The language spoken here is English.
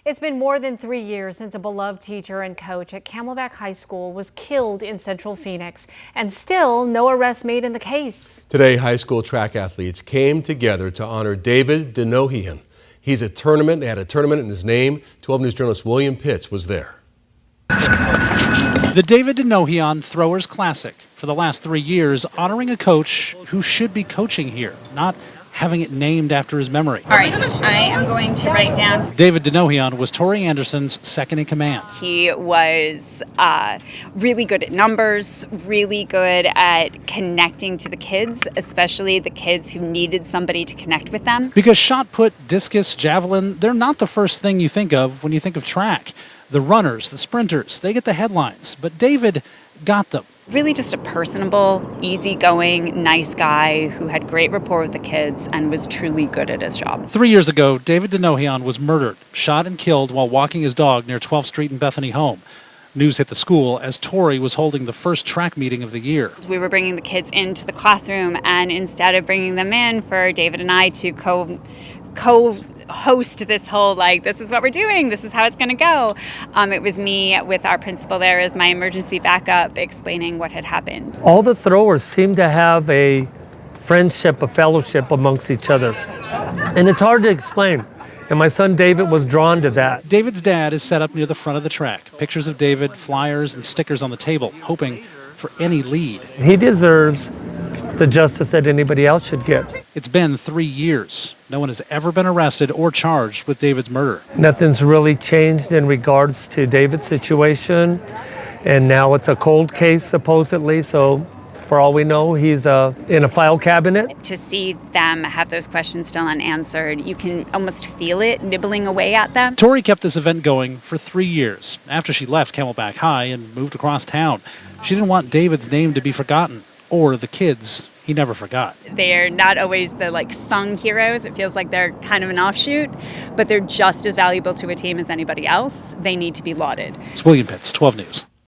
It's been more than 3 years since a beloved teacher and coach at Camelback High School was killed in Central Phoenix, and still no arrest made in the case. Today, high school track athletes came together to honor David Denogean. They had a tournament in his name. 12 News journalist William Pitts was there. The David Denogean Throwers Classic, for the last 3 years, honoring a coach who should be coaching here, not having it named after his memory. All right, I am going to write down. David Denogean was Tori Anderson's second in command. He was really good at numbers, really good at connecting to the kids, especially the kids who needed somebody to connect with them. Because shot put, discus, javelin, they're not the first thing you think of when you think of track. The runners, the sprinters, they get the headlines, but David got them. Really just a personable, easygoing, nice guy who had great rapport with the kids and was truly good at his job. 3 years ago, David Denogean was murdered, shot and killed while walking his dog near 12th Street in Bethany home. News hit the school as Tori was holding the first track meeting of the year. We were bringing the kids into the classroom, and instead of bringing them in for David and I to co-host this whole, this is what we're doing, this is how it's going to go. It was me with our principal there as my emergency backup explaining what had happened. All the throwers seem to have a friendship, a fellowship amongst each other. And it's hard to explain. And my son David was drawn to that. David's dad is set up near the front of the track. Pictures of David, flyers, and stickers on the table, hoping for any lead. He deserves the justice that anybody else should get. It's been 3 years. No one has ever been arrested or charged with David's murder. Nothing's really changed in regards to David's situation. And now it's a cold case, supposedly. So for all we know, he's in a file cabinet. To see them have those questions still unanswered, you can almost feel it nibbling away at them. Tori kept this event going for 3 years after she left Camelback High and moved across town. She didn't want David's name to be forgotten, or the kids he never forgot. They're not always the sung heroes. It feels like they're kind of an offshoot, but they're just as valuable to a team as anybody else. They need to be lauded. It's William Pitts, 12 News.